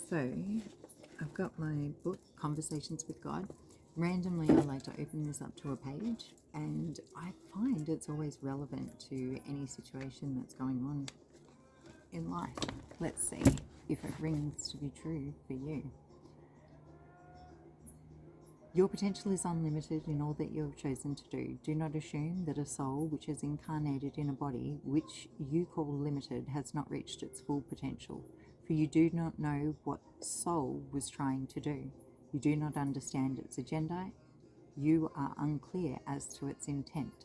So, I've got my book, Conversations with God. Randomly, I like to open this up to a page, and I find it's always relevant to any situation that's going on in life. Let's see if it rings to be true for you. Your potential is unlimited in all that you have chosen to do. Do not assume that a soul which is incarnated in a body which you call limited has not reached its full potential, for you do not know what soul was trying to do. You do not understand its agenda. You are unclear as to its intent.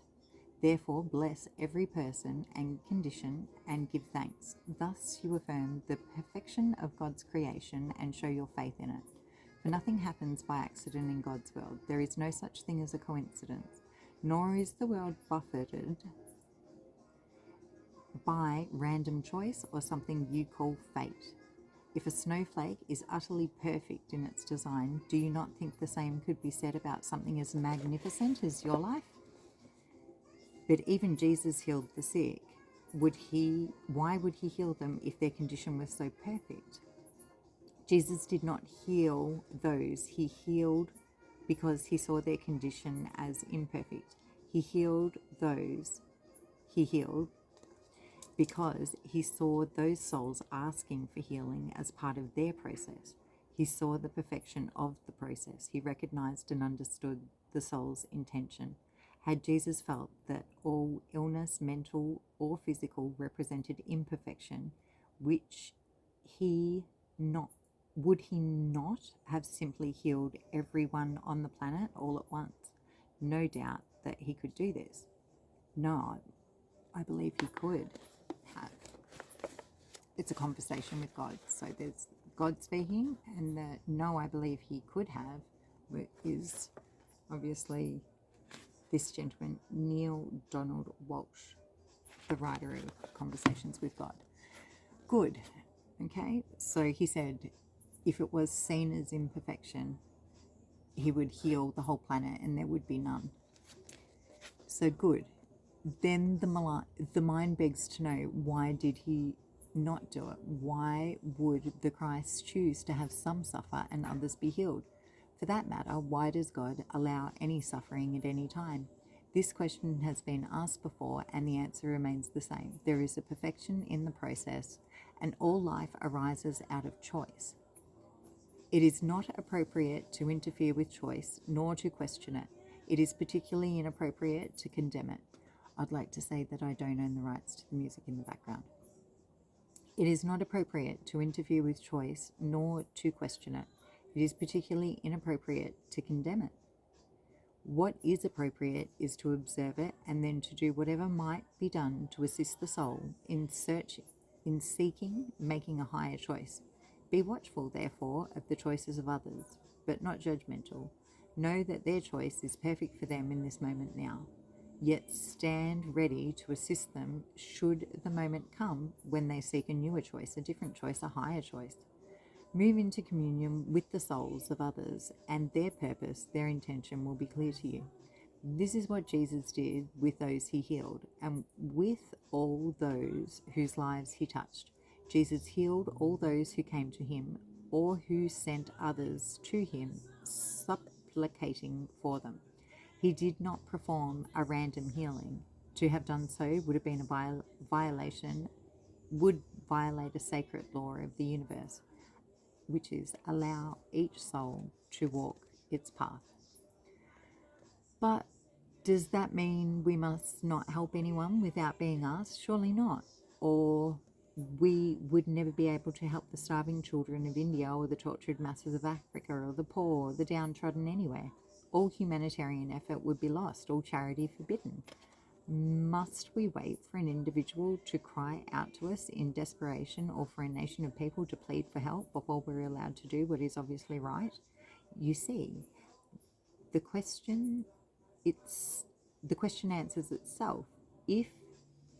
Therefore, bless every person and condition and give thanks. Thus you affirm the perfection of God's creation and show your faith in it. For nothing happens by accident in God's world. There is no such thing as a coincidence, nor is the world buffeted by random choice or something you call fate. If a snowflake is utterly perfect in its design, do you not think the same could be said about something as magnificent as your life? But even Jesus healed the sick. Why would he heal them if their condition was so perfect? Jesus did not heal those he healed because he saw their condition as imperfect. He healed those he healed because he saw those souls asking for healing as part of their process. He saw the perfection of the process. He recognized and understood the soul's intention. Had Jesus felt that all illness, mental or physical, represented imperfection, would he not have simply healed everyone on the planet all at once? No doubt that he could do this. No, I believe he could have. It's a conversation with God. So there's God speaking, and the no, I believe he could have is obviously this gentleman, Neil Donald Walsh, the writer of Conversations with God. Good. Okay, so he said if it was seen as imperfection, he would heal the whole planet and there would be none. So good. Then the mind begs to know, why did he not do it? Why would the Christ choose to have some suffer and others be healed? For that matter, why does God allow any suffering at any time? This question has been asked before, and the answer remains the same. There is a perfection in the process, and all life arises out of choice. It is not appropriate to interfere with choice, nor to question it. It is particularly inappropriate to condemn it. I'd like to say that I don't own the rights to the music in the background. It is not appropriate to interfere with choice, nor to question it. It is particularly inappropriate to condemn it. What is appropriate is to observe it and then to do whatever might be done to assist the soul in seeking, making a higher choice. Be watchful, therefore, of the choices of others, but not judgmental. Know that their choice is perfect for them in this moment now. Yet stand ready to assist them should the moment come when they seek a newer choice, a different choice, a higher choice. Move into communion with the souls of others, and their purpose, their intention will be clear to you. This is what Jesus did with those he healed, and with all those whose lives he touched. Jesus healed all those who came to him, or who sent others to him, supplicating for them. He did not perform a random healing. To have done so would have been a violate a sacred law of the universe, which is allow each soul to walk its path. But does that mean we must not help anyone without being asked? Surely not. Or we would never be able to help the starving children of India, or the tortured masses of Africa, or the poor, or the downtrodden anywhere. All humanitarian effort would be lost, all charity forbidden. Must we wait for an individual to cry out to us in desperation, or for a nation of people to plead for help before we're allowed to do what is obviously right? You see, the question answers itself. If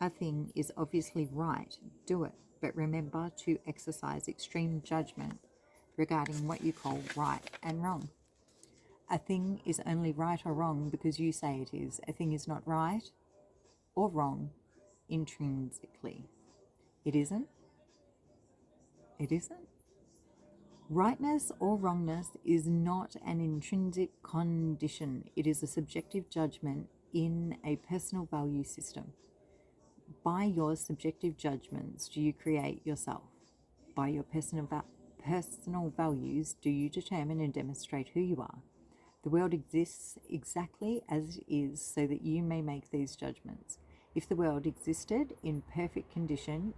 a thing is obviously right, do it, but remember to exercise extreme judgment regarding what you call right and wrong. A thing is only right or wrong because you say it is. A thing is not right or wrong intrinsically. It isn't. It isn't. Rightness or wrongness is not an intrinsic condition. It is a subjective judgment in a personal value system. By your subjective judgments do you create yourself. By your personal values do you determine and demonstrate who you are. The world exists exactly as it is so that you may make these judgments. If the world existed in perfect condition,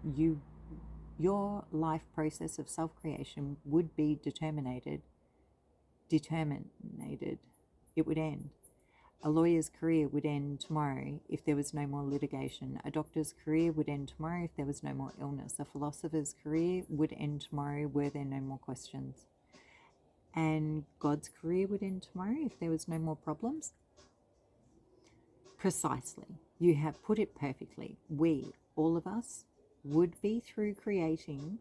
your life process of self-creation would be determined. It would end. A lawyer's career would end tomorrow if there was no more litigation. A doctor's career would end tomorrow if there was no more illness. A philosopher's career would end tomorrow were there no more questions. And God's career would end tomorrow if there was no more problems. Precisely. You have put it perfectly. We, all of us, would be through creating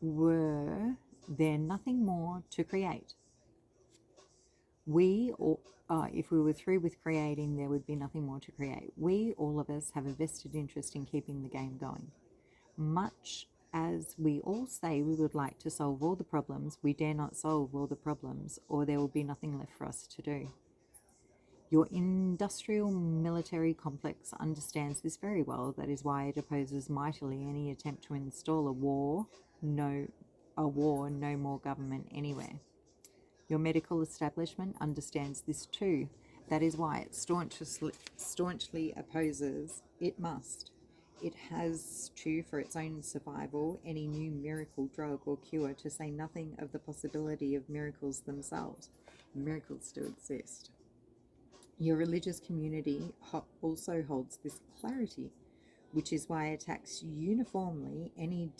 were there nothing more to create. If we were through with creating, there would be nothing more to create. We, all of us, have a vested interest in keeping the game going. Much as we all say we would like to solve all the problems, we dare not solve all the problems, or there will be nothing left for us to do. Your industrial military complex understands this very well. That is why it opposes mightily any attempt to install a war, no more government anywhere. Your medical establishment understands this too. That is why it staunchly opposes it must. It has to, for its own survival, any new miracle, drug or cure, to say nothing of the possibility of miracles themselves. Miracles do exist. Your religious community also holds this clarity, which is why it attacks uniformly any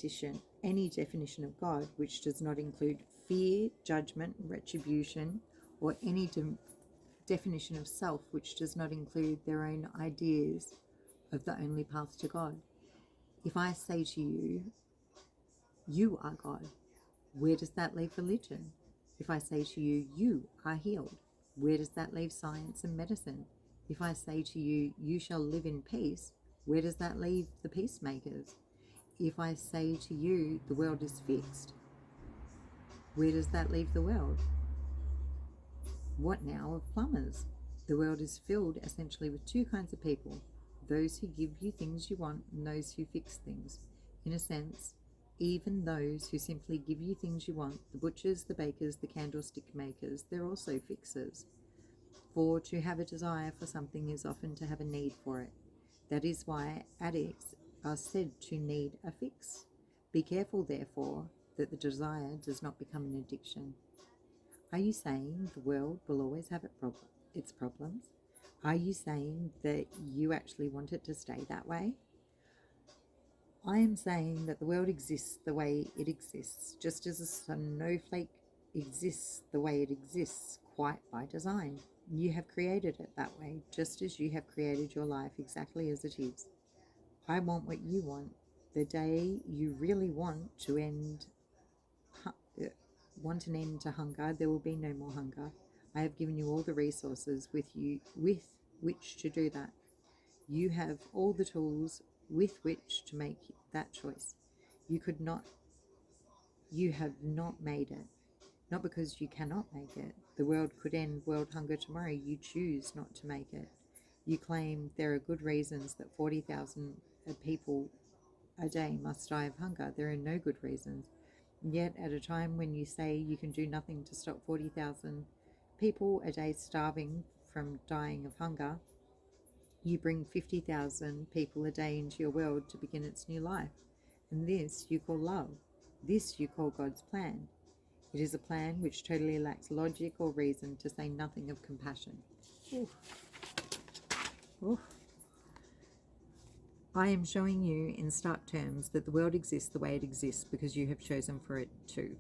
definition of God which does not include fear, judgment, retribution, or any definition of self which does not include their own ideas of the only path to God. If I say to you, you are God, where does that leave religion? If I say to you, you are healed, where does that leave science and medicine? If I say to you, you shall live in peace, where does that leave the peacemakers? If I say to you, the world is fixed, where does that leave the world? What now of plumbers? The world is filled essentially with two kinds of people, those who give you things you want and those who fix things. In a sense, even those who simply give you things you want, the butchers, the bakers, the candlestick makers, they're also fixers. For to have a desire for something is often to have a need for it. That is why addicts are said to need a fix. Be careful, therefore, that the desire does not become an addiction. Are you saying the world will always have its problems? Are you saying that you actually want it to stay that way? I am saying that the world exists the way it exists, just as a snowflake exists the way it exists, quite by design. You have created it that way, just as you have created your life exactly as it is. I want what you want. The day you really want an end to hunger, there will be no more hunger. I have given you all the resources with which to do that. You have all the tools with which to make that choice. You have not made it. Not because you cannot make it. The world could end world hunger tomorrow. You choose not to make it. You claim there are good reasons that 40,000 people a day must die of hunger. There are no good reasons. Yet at a time when you say you can do nothing to stop 40,000 people a day starving from dying of hunger, you bring 50,000 people a day into your world to begin its new life. And this you call love. This you call God's plan. It is a plan which totally lacks logic or reason, to say nothing of compassion. Oof. Oof. I am showing you in stark terms that the world exists the way it exists because you have chosen for it to.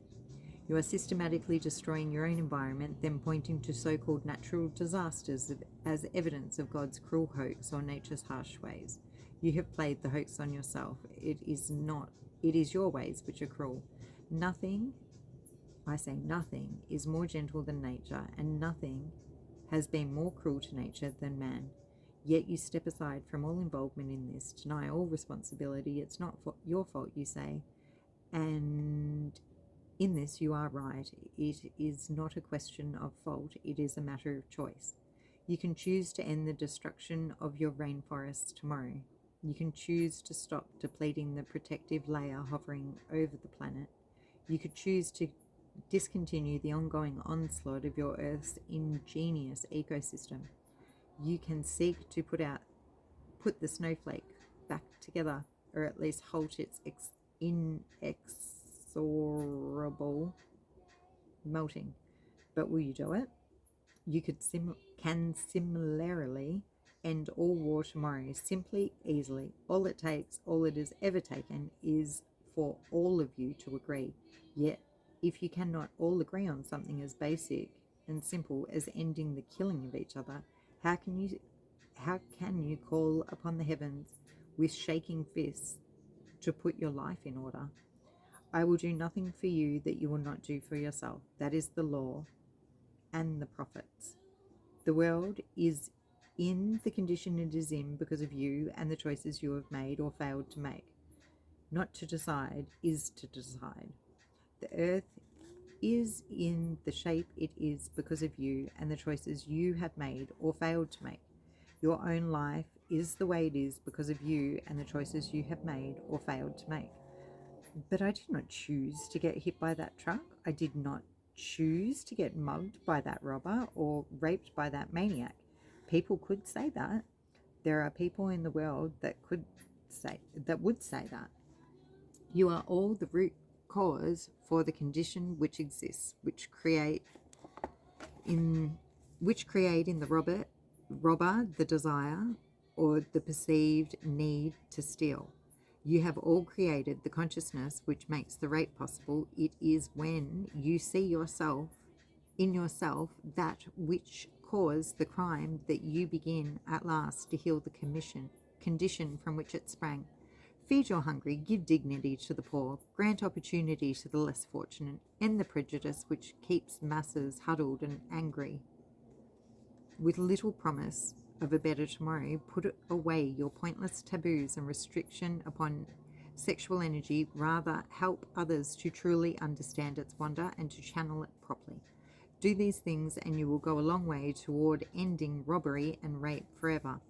You are systematically destroying your own environment, then pointing to so-called natural disasters as evidence of God's cruel hoax or nature's harsh ways. You have played the hoax on yourself. It is your ways which are cruel. Nothing, I say nothing, is more gentle than nature, and nothing has been more cruel to nature than man. Yet you step aside from all involvement in this, deny all responsibility. It's not your fault, you say, and In this you are right. It is not a question of fault, it is a matter of choice. You can choose to end the destruction of your rainforests tomorrow. You can choose to stop depleting the protective layer hovering over the planet. You could choose to discontinue the ongoing onslaught of your Earth's ingenious ecosystem. You can seek to put the snowflake back together, or at least halt its inexorable melting. But will you do it? You can similarly end all war tomorrow, simply, easily. All it takes, all it has ever taken, is for all of you to agree. Yet, if you cannot all agree on something as basic and simple as ending the killing of each other, how can you call upon the heavens with shaking fists to put your life in order? I will do nothing for you that you will not do for yourself. That is the law and the prophets. The world is in the condition it is in because of you and the choices you have made or failed to make. Not to decide is to decide. The earth is in the shape it is because of you and the choices you have made or failed to make. Your own life is the way it is because of you and the choices you have made or failed to make. But I did not choose to get hit by that truck. I did not choose to get mugged by that robber or raped by that maniac. People could say that. There are people in the world that would say that. You are all the root cause for the condition which exists, which create in the robber the desire or the perceived need to steal. You have all created the consciousness which makes the rape possible. It is when you see in yourself that which caused the crime that you begin at last to heal the condition from which it sprang. Feed your hungry, give dignity to the poor, grant opportunity to the less fortunate, end the prejudice which keeps masses huddled and angry. With little promise of a better tomorrow, put away your pointless taboos and restriction upon sexual energy. Rather, help others to truly understand its wonder and to channel it properly. Do these things and you will go a long way toward ending robbery and rape forever.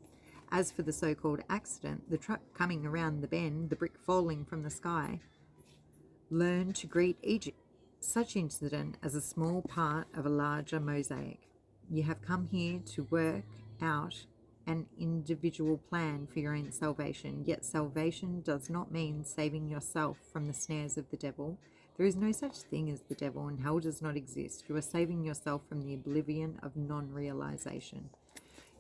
As for the so-called accident, the truck coming around the bend, the brick falling from the sky, learn to greet each such incident as a small part of a larger mosaic. You have come here to work out an individual plan for your own salvation, yet salvation does not mean saving yourself from the snares of the devil. There is no such thing as the devil, and hell does not exist. You are saving yourself from the oblivion of non-realization.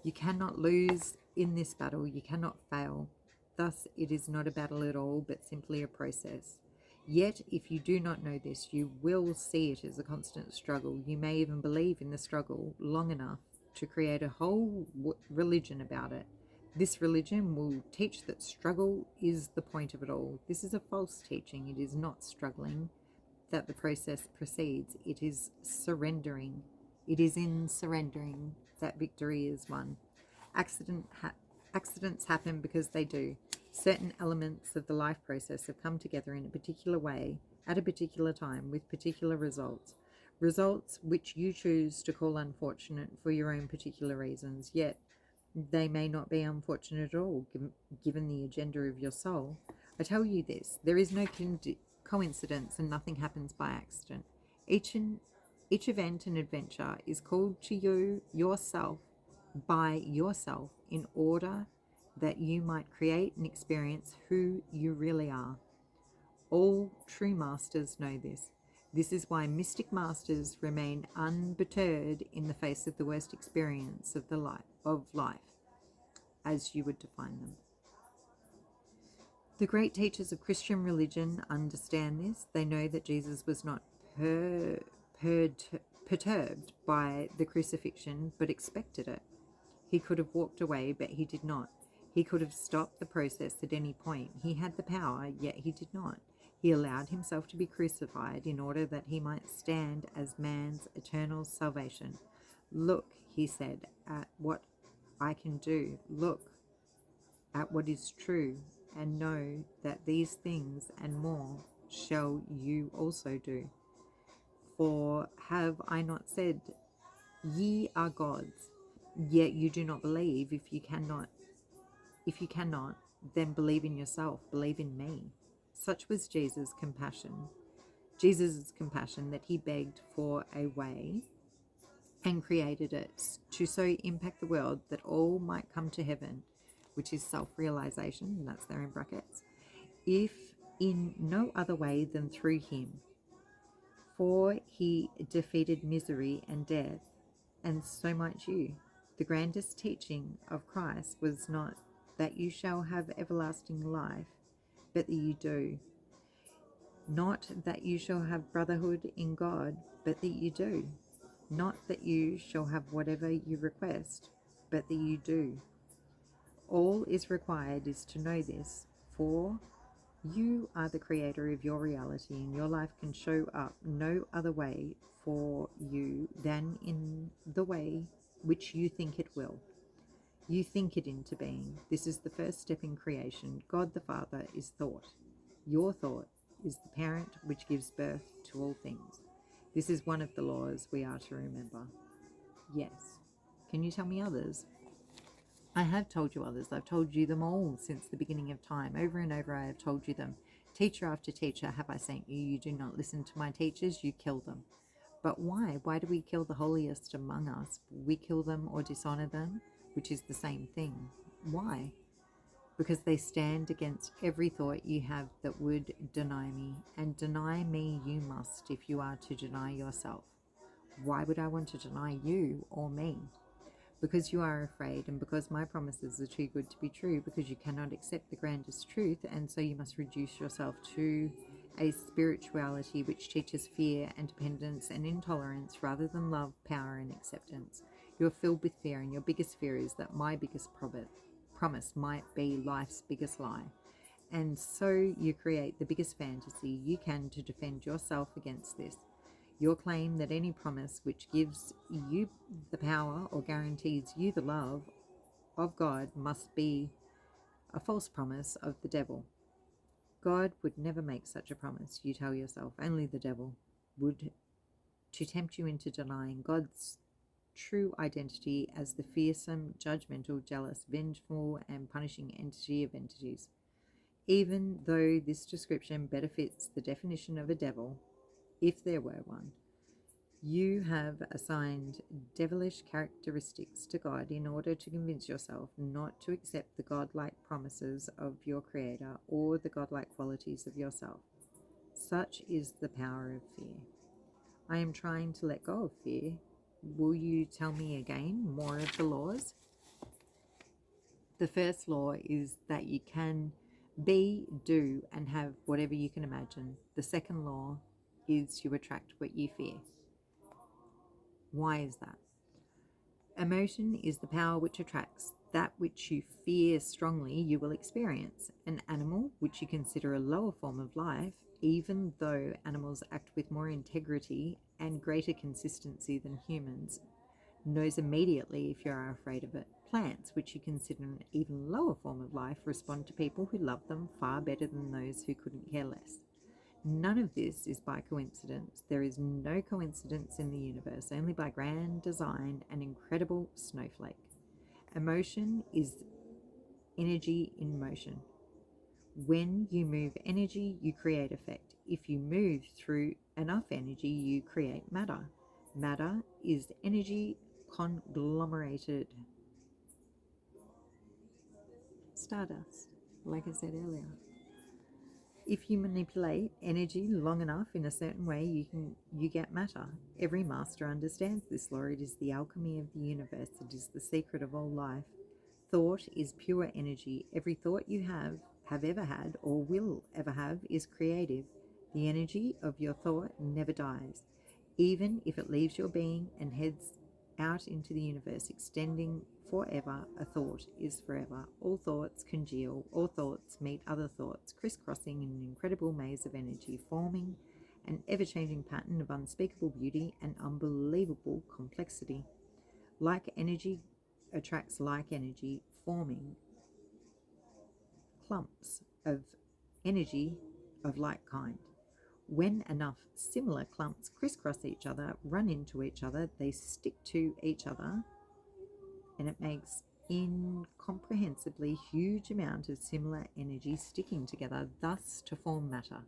You cannot lose in this battle. You cannot fail. Thus, it is not a battle at all, but simply a process. Yet, if you do not know this, you will see it as a constant struggle. You may even believe in the struggle long enough to create a whole religion about it. This religion will teach that struggle is the point of it all. This is a false teaching. It is not struggling that the process proceeds. It is surrendering. It is in surrendering that victory is won. Accidents happen because they do. Certain elements of the life process have come together in a particular way, at a particular time, with particular results. Results which you choose to call unfortunate for your own particular reasons, yet they may not be unfortunate at all, given the agenda of your soul. I tell you this, there is no coincidence and nothing happens by accident. Each event and adventure is called to you yourself by yourself in order that you might create and experience who you really are. All true masters know this. This is why mystic masters remain unperturbed in the face of the worst experience of life, as you would define them. The great teachers of Christian religion understand this. They know that Jesus was not perturbed by the crucifixion, but expected it. He could have walked away, but he did not. He could have stopped the process at any point. He had the power, yet he did not. He allowed himself to be crucified in order that he might stand as man's eternal salvation. Look, he said, at what I can do. Look at what is true, and know that these things and more shall you also do. For have I not said, ye are gods, yet you do not believe? If you cannot, then believe in yourself, believe in me. Such was Jesus' compassion that he begged for a way and created it to so impact the world that all might come to heaven, which is self-realization, and that's there in brackets, if in no other way than through him. For he defeated misery and death, and so might you. The grandest teaching of Christ was not that you shall have everlasting life, but that you do. Not that you shall have brotherhood in God, but that you do. Not that you shall have whatever you request, but that you do. All is required is to know this, for you are the creator of your reality, and your life can show up no other way for you than in the way which you think it will. You think it into being. This is the first step in creation. God the Father is thought. Your thought is the parent which gives birth to all things. This is one of the laws we are to remember. Yes. Can you tell me others? I have told you others. I've told you them all since the beginning of time. Over and over I have told you them. Teacher after teacher have I sent you. You do not listen to my teachers, you kill them. But why? Why do we kill the holiest among us? We kill them or dishonor them, which is the same thing. Why? Because they stand against every thought you have that would deny me. And deny me you must if you are to deny yourself. Why would I want to deny you or me? Because you are afraid, and because my promises are too good to be true, because you cannot accept the grandest truth, and so you must reduce yourself to a spirituality which teaches fear and dependence and intolerance rather than love, power, and acceptance. You are filled with fear, and your biggest fear is that my biggest promise might be life's biggest lie. And so you create the biggest fantasy you can to defend yourself against this. Your claim that any promise which gives you the power or guarantees you the love of God must be a false promise of the devil. God would never make such a promise, you tell yourself. Only the devil would, to tempt you into denying God's true identity as the fearsome, judgmental, jealous, vengeful, and punishing entity of entities. Even though this description better fits the definition of a devil, if there were one, you have assigned devilish characteristics to God in order to convince yourself not to accept the godlike promises of your Creator or the godlike qualities of yourself. Such is the power of fear. I am trying to let go of fear. Will you tell me again more of the laws? The first law is that you can be, do, and have whatever you can imagine. The second law is you attract what you fear. Why is that? Emotion is the power which attracts. That which you fear strongly you will experience. An animal, which you consider a lower form of life, even though animals act with more integrity and greater consistency than humans, knows immediately if you are afraid of it. Plants, which you consider an even lower form of life, respond to people who love them far better than those who couldn't care less. None of this is by coincidence. There is no coincidence in the universe, only by grand design and incredible snowflake. Emotion is energy in motion. When you move energy, you create effect. If you move through enough energy, you create matter. Matter is energy conglomerated. Stardust, like I said earlier. If you manipulate energy long enough in a certain way, you get matter. Every master understands this law. It is the alchemy of the universe. It is the secret of all life. Thought is pure energy. Every thought you have ever had, or will ever have, is creative. The energy of your thought never dies, even if it leaves your being and heads out into the universe, extending forever. A thought is forever. All thoughts congeal. All thoughts meet other thoughts, crisscrossing in an incredible maze of energy, forming an ever-changing pattern of unspeakable beauty and unbelievable complexity. Like energy attracts like energy, forming clumps of energy of like kind. When enough similar clumps crisscross each other, run into each other, they stick to each other, and it makes incomprehensibly huge amount of similar energy sticking together, thus to form matter.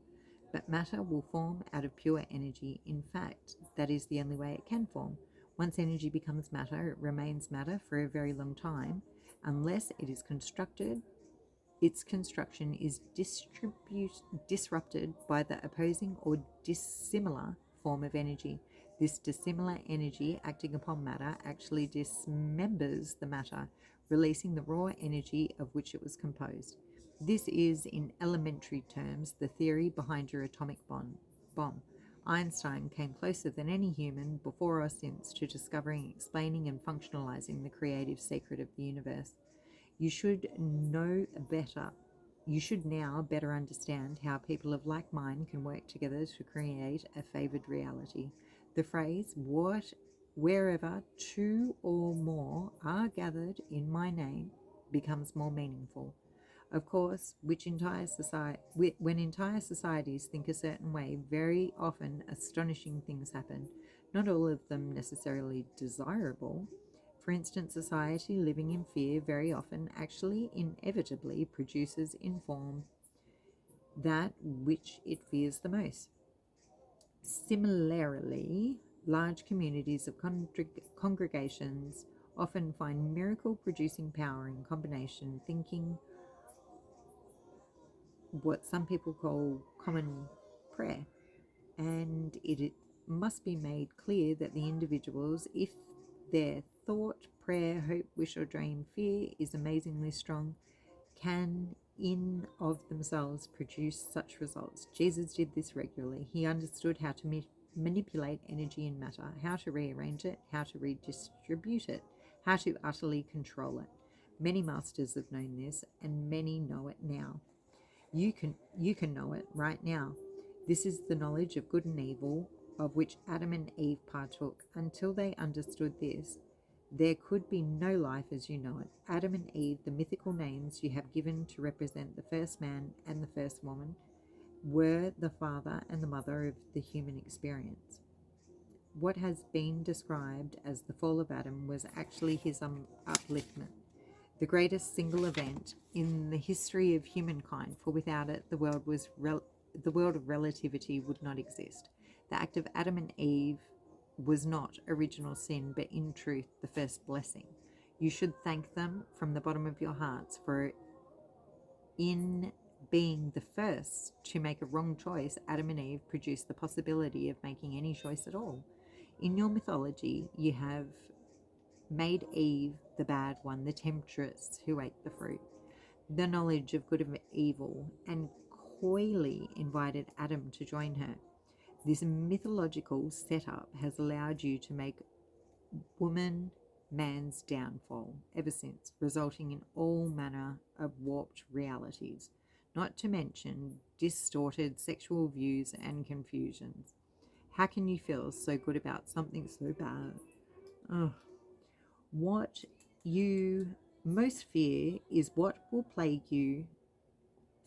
But matter will form out of pure energy. In fact, that is the only way it can form. Once energy becomes matter, it remains matter for a very long time, unless it is constructed. Its construction is disrupted by the opposing or dissimilar form of energy. This dissimilar energy acting upon matter actually dismembers the matter, releasing the raw energy of which it was composed. This is, in elementary terms, the theory behind your atomic bomb. Einstein came closer than any human, before or since, to discovering, explaining, and functionalizing the creative secret of the universe. You should now better understand how people of like mind can work together to create a favored reality. The phrase, wherever two or more are gathered in my name, becomes more meaningful. Of course, when entire societies think a certain way, very often astonishing things happen, not all of them necessarily desirable. For instance, society living in fear very often actually inevitably produces in form that which it fears the most. Similarly, large communities of congregations often find miracle-producing power in combination thinking, what some people call common prayer, and it must be made clear that the individuals, if their thought, prayer, hope, wish or dream, fear is amazingly strong, can in of themselves produce such results. Jesus did this regularly. He understood how to manipulate energy and matter, how to rearrange it, how to redistribute it, how to utterly control it. Many masters have known this, and many know it now. You can know it right now. This is the knowledge of good and evil, of which Adam and Eve partook. Until they understood this, there could be no life as you know it. Adam and Eve, the mythical names you have given to represent the first man and the first woman, were the father and the mother of the human experience. What has been described as the fall of Adam was actually his upliftment, the greatest single event in the history of humankind, for without it the world of relativity would not exist. The act of Adam and Eve was not original sin, but in truth the first blessing. You should thank them from the bottom of your hearts, for in being the first to make a wrong choice, Adam and Eve produced the possibility of making any choice at all. In your mythology, you have made Eve the bad one, the temptress who ate the fruit, the knowledge of good and evil, and coyly invited Adam to join her. This mythological setup has allowed you to make woman man's downfall ever since, resulting in all manner of warped realities, not to mention distorted sexual views and confusions. How can you feel so good about something so bad? Ugh. What you most fear is what will plague you.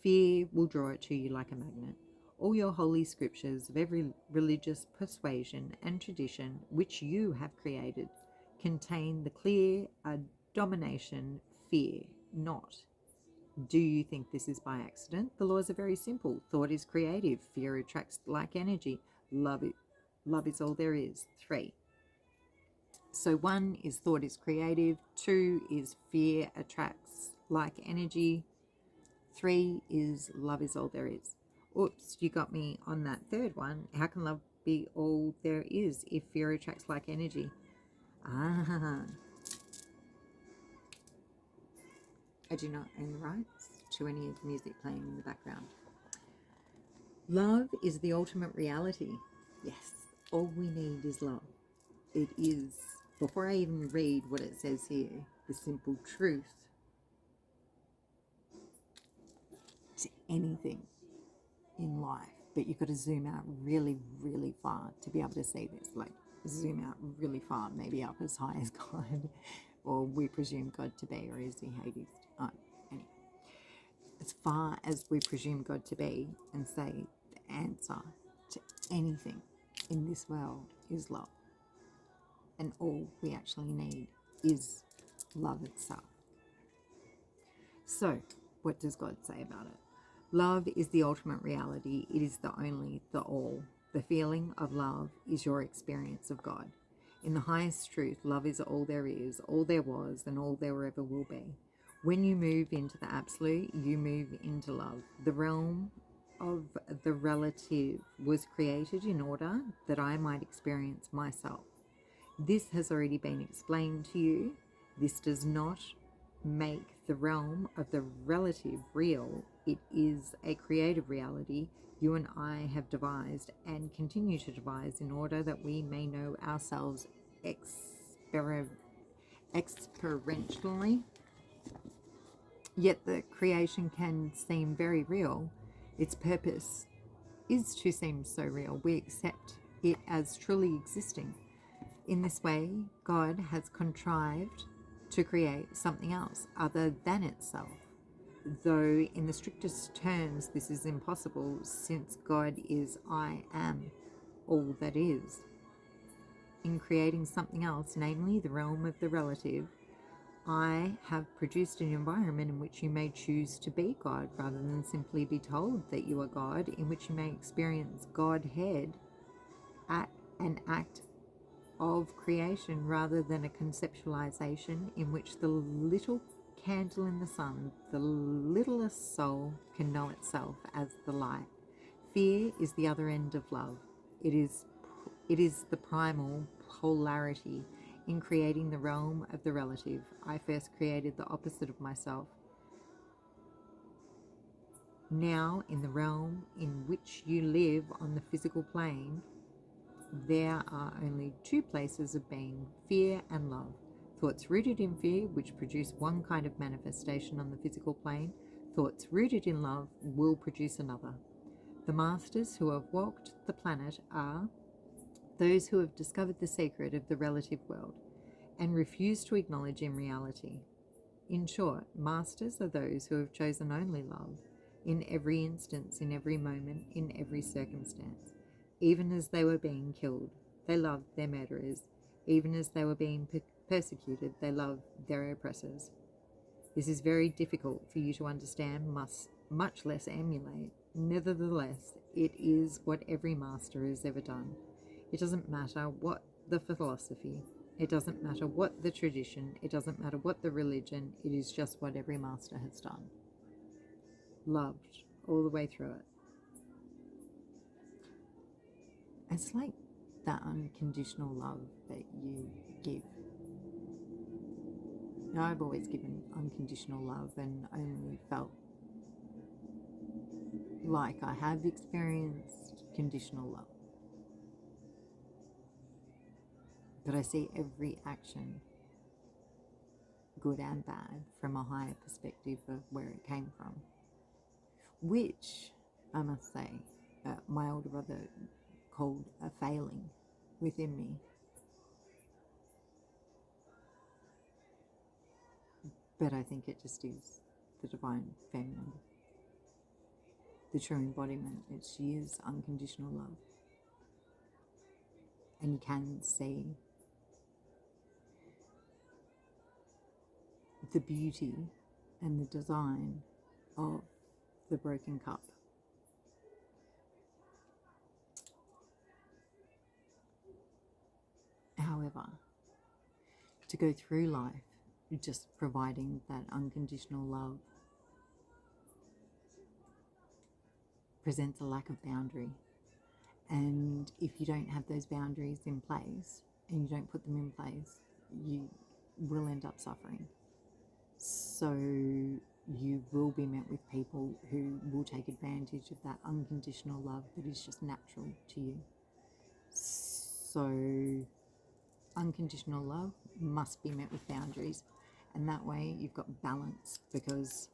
Fear will draw it to you like a magnet. All your holy scriptures of every religious persuasion and tradition which you have created contain the clear domination, fear not. Do you think this is by accident? The laws are very simple. Thought is creative. Fear attracts like energy. Love is all there is. 3. So 1 is thought is creative. 2 is fear attracts like energy. 3 is love is all there is. Oops, you got me on that third one. How can love be all there is if fear attracts like energy? I do not own the rights to any of the music playing in the background. Love is the ultimate reality. Yes, all we need is love. It is, before I even read what it says here, the simple truth to anything in life. But you've got to zoom out really, really far to be able to see this. Like, zoom out really far, maybe up as high as God, or we presume God to be, or is he Hades? Oh, anyway. As far as we presume God to be, and say the answer to anything in this world is love. And all we actually need is love itself. So, what does God say about it? Love is the ultimate reality. It is the only, the all. The feeling of love is your experience of God. In the highest truth, love is all there is, all there was, and all there ever will be. When you move into the absolute, you move into love. The realm of the relative was created in order that I might experience myself. This has already been explained to you. This does not make the realm of the relative real. It is a creative reality you and I have devised and continue to devise in order that we may know ourselves experientially. Yet the creation can seem very real. Its purpose is to seem so real. We accept it as truly existing. In this way, God has contrived to create something else other than itself. Though in the strictest terms this is impossible, since God is I am, all that is. In creating something else, namely the realm of the relative, I have produced an environment in which you may choose to be God rather than simply be told that you are God, in which you may experience Godhead at an act of creation rather than a conceptualization in which the little candle in the sun, the littlest soul, can know itself as the light. Fear is the other end of love. It is the primal polarity. In creating the realm of the relative, I first created the opposite of myself. Now, in the realm in which you live on the physical plane, there are only two places of being, fear and love. Thoughts rooted in fear, which produce one kind of manifestation on the physical plane, thoughts rooted in love will produce another. The masters who have walked the planet are those who have discovered the secret of the relative world and refuse to acknowledge in reality. In short, masters are those who have chosen only love in every instance, in every moment, in every circumstance. Even as they were being killed, they loved their murderers. Even as they were being persecuted, they loved their oppressors. This is very difficult for you to understand, much less emulate. Nevertheless, it is what every master has ever done. It doesn't matter what the philosophy, it doesn't matter what the tradition, it doesn't matter what the religion, it is just what every master has done. Loved all the way through it. It's like that unconditional love that you give. You know, I've always given unconditional love and only felt like I have experienced conditional love. But I see every action, good and bad, from a higher perspective of where it came from. Which, I must say, my older brother called a failing within me. But I think it just is the divine feminine. The true embodiment. She is unconditional love. And you can see the beauty and the design of the broken cup. However, to go through life just providing that unconditional love presents a lack of boundary. And if you don't have those boundaries in place and you don't put them in place, you will end up suffering. So you will be met with people who will take advantage of that unconditional love that is just natural to you. So unconditional love must be met with boundaries, and that way you've got balance, because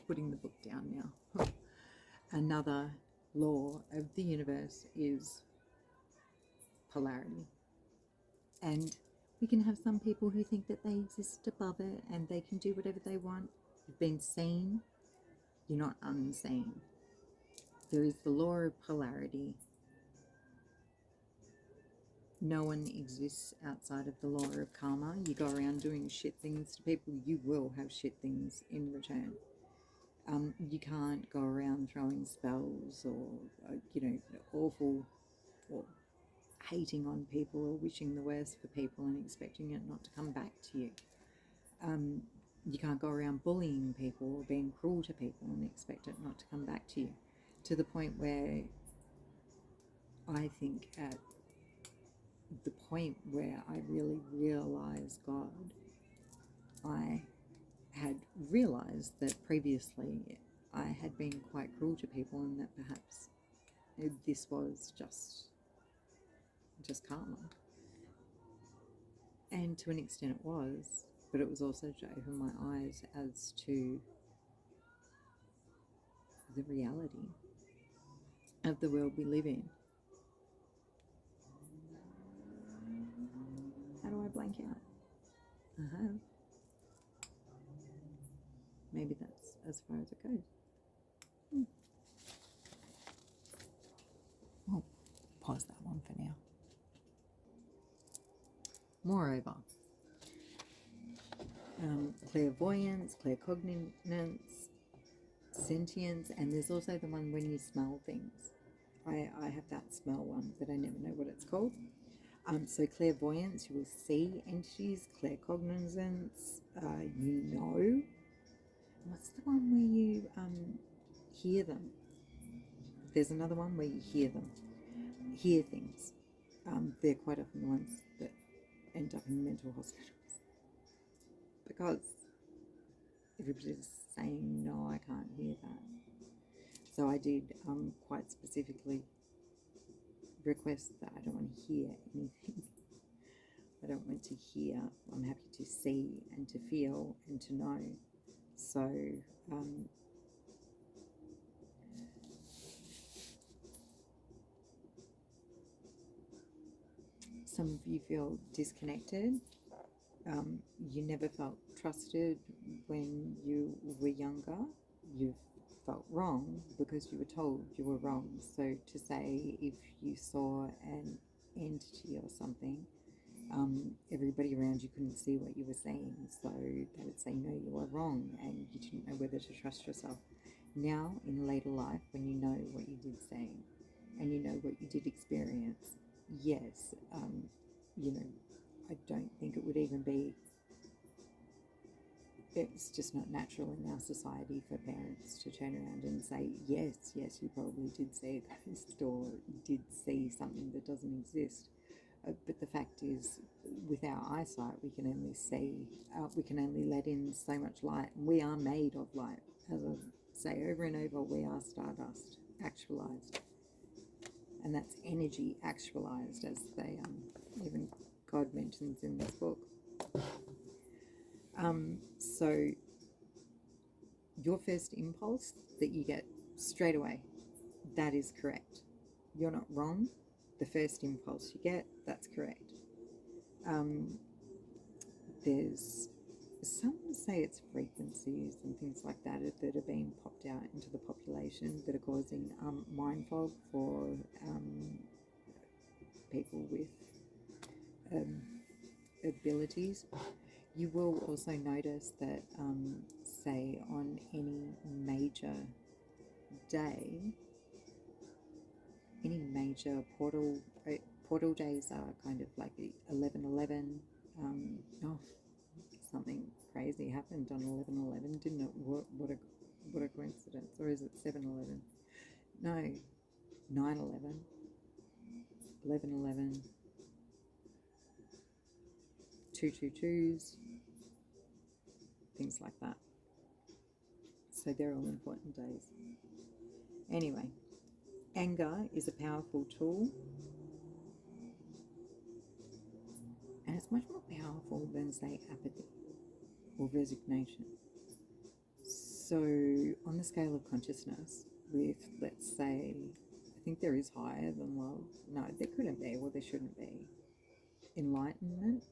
putting the book down now, another law of the universe is polarity. And we can have some people who think that they exist above it and they can do whatever they want. You've been seen, you're not unseen. There is the law of polarity. No one exists outside of the law of karma. You go around doing shit things to people, you will have shit things in return. You can't go around throwing spells or, awful or hating on people or wishing the worst for people and expecting it not to come back to you. You can't go around bullying people or being cruel to people and expect it not to come back to you. To the point where I think at the point where I really realized God, I had realized that previously I had been quite cruel to people and that perhaps this was just karma. And to an extent it was, but it was also to open my eyes as to the reality of the world we live in. How do I blank out? Maybe that's as far as it goes. I'll pause that one for now. Moreover, clairvoyance, claircognizance, sentience, and there's also the one when you smell things. I have that smell one, but I never know what it's called. So clairvoyance, you will see entities. Claircognizance, you know. What's the one where you hear them? There's another one where you hear them, hear things. They're quite often the ones that end up in mental hospitals because everybody's saying, no, I can't hear that. So I did quite specifically request that I don't want to hear anything. I don't want to hear. I'm happy to see and to feel and to know. So some of you feel disconnected. You never felt trusted when you were younger. You felt wrong because you were told you were wrong. So to say if you saw an entity or something, everybody around you couldn't see what you were saying. So they would say, no, you are wrong, and you didn't know whether to trust yourself. Now, in later life, when you know what you did say and you know what you did experience, yes, I don't think it would even be, it's just not natural in our society for parents to turn around and say, yes, you probably did see a ghost or did see something that doesn't exist. But the fact is, with our eyesight, we can only see, we can only let in so much light. We are made of light. As I say over and over, we are stardust, actualized. And that's energy actualized, as they even God mentions in this book. So your first impulse that you get straight away, that is correct. You're not wrong. The first impulse you get, that's correct. There's some say it's frequencies and things like that that are being popped out into the population that are causing mind fog for people with abilities. You will also notice that, say, on any major day, any major portal days are kind of like 11/11. Something crazy happened on 11/11, didn't it? What a coincidence. Or is it 7/11? No, 9/11, 11/11. 222s, things like that. So they're all important days. Anyway, anger is a powerful tool, and it's much more powerful than, say, apathy or resignation. So on the scale of consciousness, with, let's say, I think there is higher than love. No, there couldn't be. Well, there shouldn't be. Enlightenment,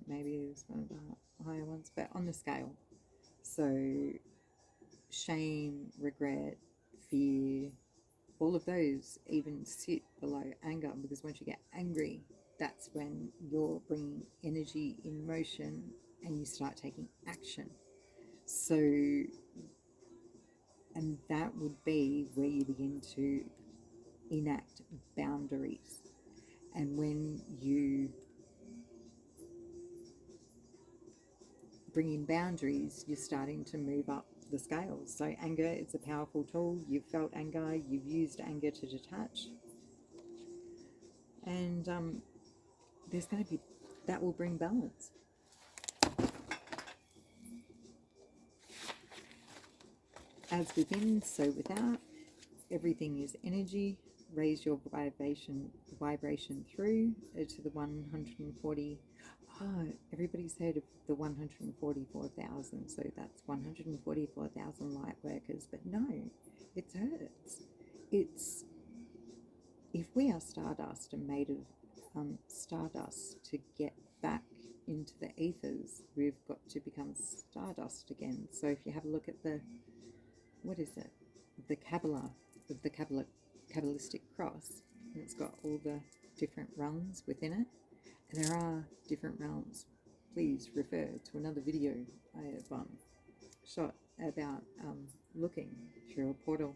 maybe is one of the higher ones, but on the scale. So shame, regret, fear, all of those even sit below anger, because once you get angry, that's when you're bringing energy in motion and you start taking action. So, and that would be where you begin to enact boundaries. And when you bring in boundaries, you're starting to move up the scales. So anger, it's a powerful tool. You've felt anger, you've used anger to detach. And there's going to be, that will bring balance. As within, so without. Everything is energy. Raise your vibration through to the 140. Oh, everybody's heard of the 144,000. So that's 144,000 light workers. But no, it hurts. It's, if we are stardust and made of stardust, to get back into the ethers, we've got to become stardust again. So if you have a look at the, what is it? The Kabbalah, of the Kabbalistic cross, and it's got all the different realms within it. And there are different realms. Please refer to another video I have shot about looking through a portal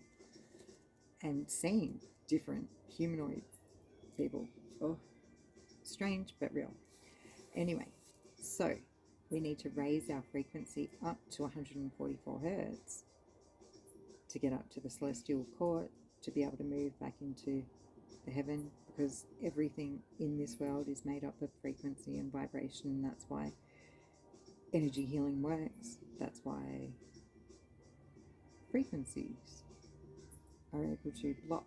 and seeing different humanoid people. Oh, strange but real. Anyway, so we need to raise our frequency up to 144 hertz to get up to the celestial court, to be able to move back into the heaven, because everything in this world is made up of frequency and vibration. That's why energy healing works. That's why frequencies are able to block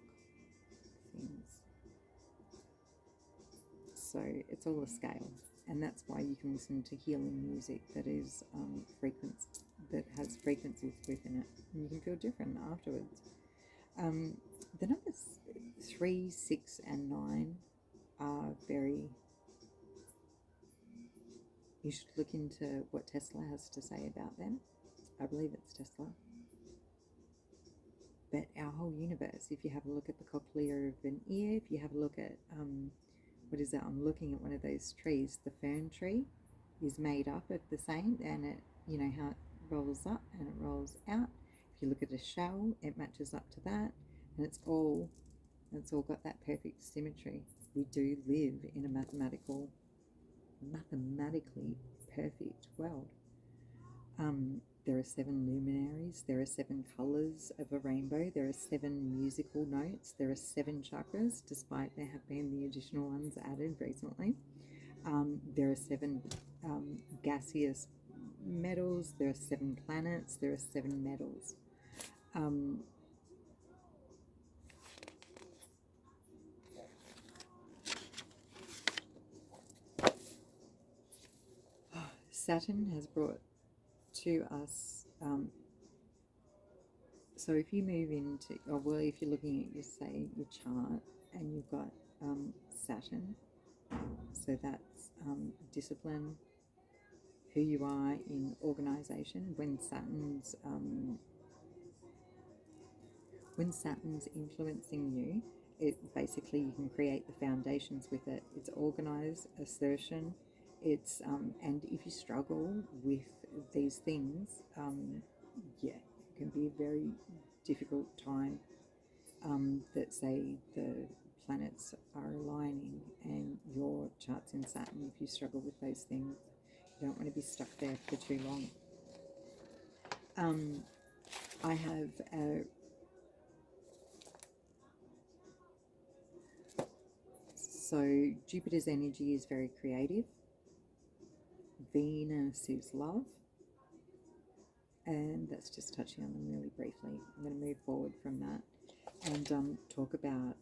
things. So it's all a scale, and that's why you can listen to healing music that is that has frequencies within it, and you can feel different afterwards. The numbers 3, 6, and 9 are very. You should look into what Tesla has to say about them. I believe it's Tesla. But our whole universe, if you have a look at the cochlea of an ear, if you have a look at what is that? I'm looking at one of those trees. The fern tree is made up of the same, and it, you know how it rolls up and it rolls out. If you look at a shell, it matches up to that, and it's all got that perfect symmetry. We do live in a mathematically perfect world. There are 7 luminaries, there are 7 colours of a rainbow, there are 7 musical notes, there are 7 chakras, despite there have been the additional ones added recently. There are 7 gaseous metals, there are 7 planets, there are 7 metals. Saturn has brought to us, so if you move into, or well, if you're looking at your chart, and you've got Saturn, so that's discipline, who you are in organization. When Saturn's influencing you, it basically, you can create the foundations with it. It's organized, assertion. It's and if you struggle with these things, yeah, it can be a very difficult time. That say the planets are aligning and your chart's in Saturn. If you struggle with those things, you don't want to be stuck there for too long. I have so Jupiter's energy is very creative. Venus is love, and that's just touching on them really briefly. I'm going to move forward from that and talk about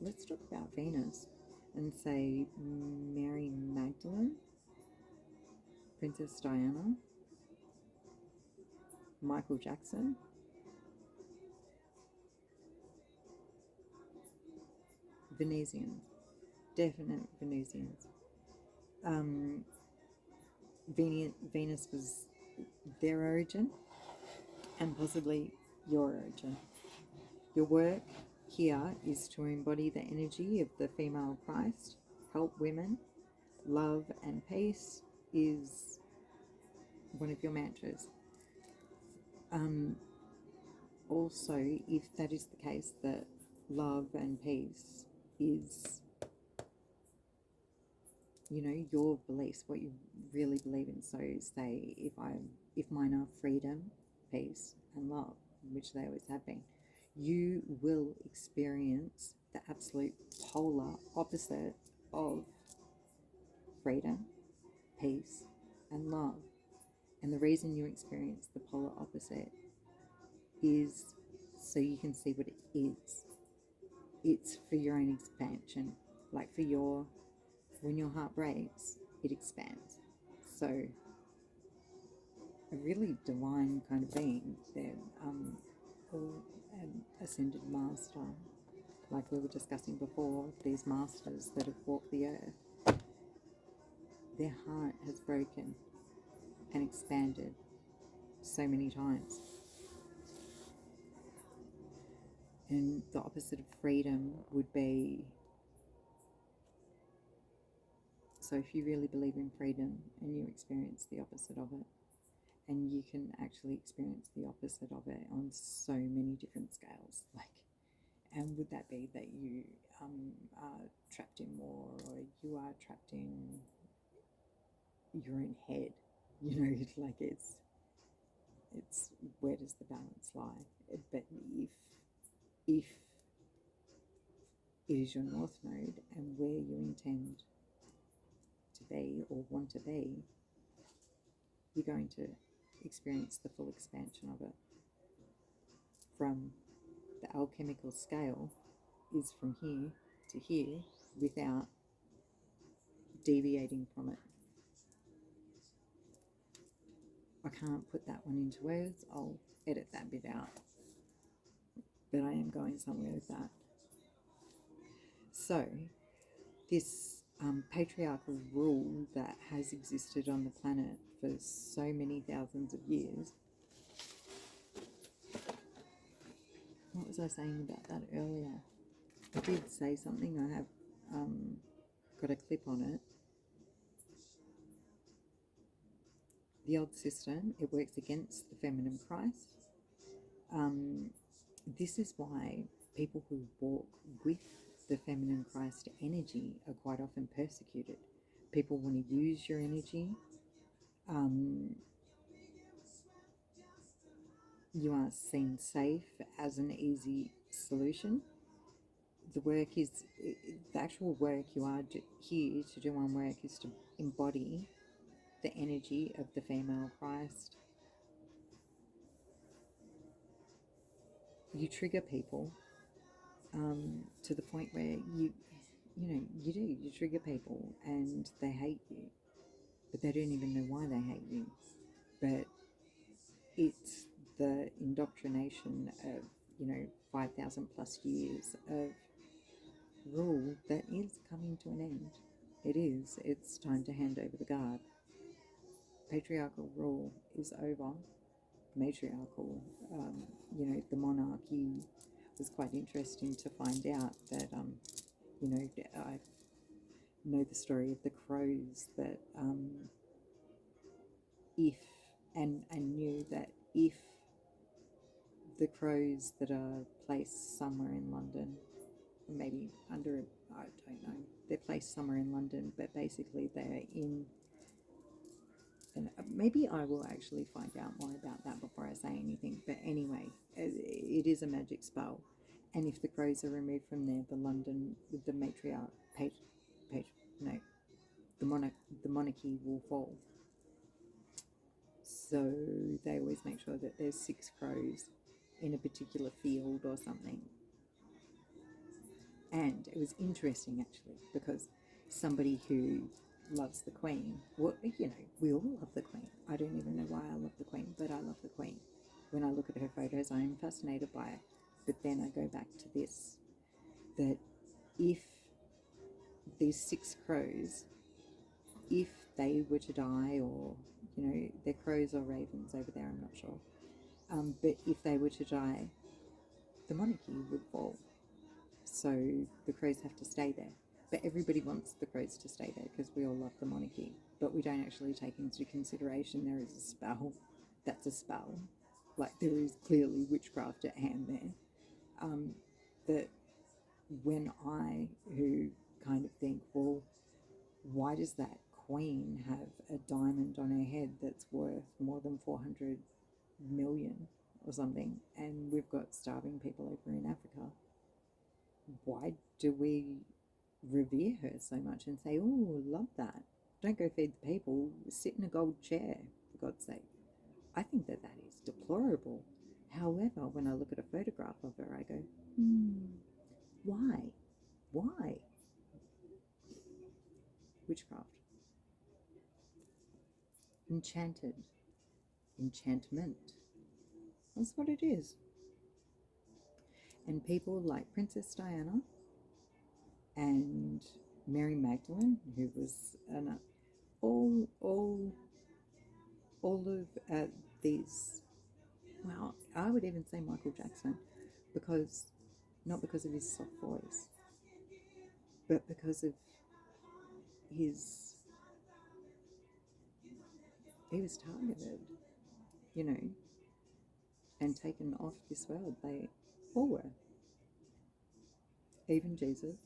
let's talk about Venus and say Mary Magdalene, Princess Diana, Michael Jackson, Venusians, definite Venusians. Venus was their origin and possibly your origin. Your work here is to embody the energy of the female Christ, help women. Love and peace is one of your mantras. Also, if that is the case, that love and peace is, you know, your beliefs, what you really believe in. So say if mine are freedom, peace and love, which they always have been, you will experience the absolute polar opposite of freedom, peace and love. And the reason you experience the polar opposite is so you can see what it is. It's for your own expansion. Like when your heart breaks, it expands. So a really divine kind of being, they're an ascended master, like we were discussing before, these masters that have walked the earth, their heart has broken and expanded so many times. And the opposite of freedom would be, so if you really believe in freedom and you experience the opposite of it, and you can actually experience the opposite of it on so many different scales, like, and would that be that you are trapped in war, or you are trapped in your own head, you know, like it's where does the balance lie? But if it is your north node and where you intend to be or want to be, you're going to experience the full expansion of it. From the alchemical scale is from here to here without deviating from it. I can't put that one into words. I'll edit that bit out. But I am going somewhere with that. So, this patriarchal rule that has existed on the planet for so many thousands of years. What was I saying about that earlier? I did say something. I have got a clip on it. The old system, it works against the feminine Christ. This is why people who walk with the feminine Christ energy are quite often persecuted. People want to use your energy. You are seen safe as an easy solution. The actual work you are here to do on work is to embody the energy of the female Christ. You trigger people to the point where you trigger people and they hate you, but they don't even know why they hate you. But it's the indoctrination of 5,000 plus years of rule that is coming to an end. It is. It's time to hand over the guard. Patriarchal rule is over. Matriarchal, the monarchy was quite interesting to find out that, I know the story of the crows that knew that if the crows that are placed somewhere in London, maybe under, I don't know, they're placed somewhere in London, but basically they're in, and maybe I will actually find out more about that before I say anything, but anyway, it is a magic spell, and if the crows are removed from there, the monarchy will fall. So they always make sure that there's 6 crows in a particular field or something. And it was interesting actually, because somebody who loves the Queen, well, we all love the Queen. I don't even know why I love the Queen, but I love the Queen. When I look at her photos, I am fascinated by it. But then I go back to this, that if these 6 crows, if they were to die or, You know, they're crows or ravens over there, I'm not sure. But if they were to die, the monarchy would fall. So the crows have to stay there. But everybody wants the crows to stay there because we all love the monarchy. But we don't actually take into consideration there is a spell. That's a spell. Like, there is clearly witchcraft at hand there. That when who kind of think, well, why does that queen have a diamond on her head that's worth more than 400 million or something, and we've got starving people over in Africa? Why do we revere her so much and say, oh, love that? Don't go feed the people, sit in a gold chair, for God's sake. I think that that is deplorable. However, when I look at a photograph of her, I go, why? Why? Witchcraft. Enchanted. Enchantment. That's what it is. And people like Princess Diana and Mary Magdalene, who was all of these. Well, I would even say Michael Jackson, because not because of his soft voice, but because of he was targeted, you know, and taken off this world. They all were. Even Jesus.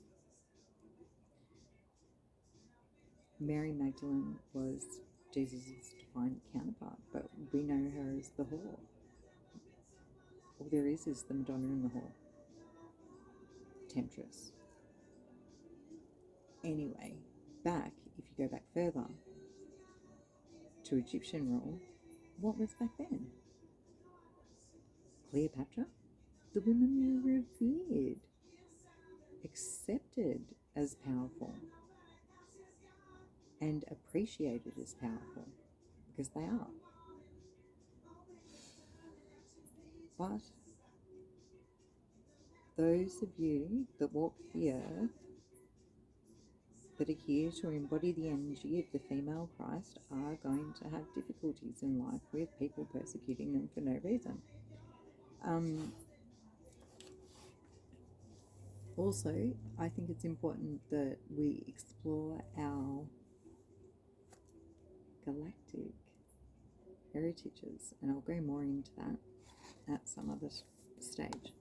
Mary Magdalene was Jesus' divine counterpart, but we know her as the whore. All there is the Madonna in the whore. Temptress. Anyway, if you go back further to Egyptian rule, what was back then? Cleopatra? The women were revered, accepted as powerful, and appreciated as powerful, because they are. But those of you that walk the earth, that are here to embody the energy of the female Christ, are going to have difficulties in life with people persecuting them for no reason. Also, I think it's important that we explore our galactic heritages, and I'll go more into that at some other stage.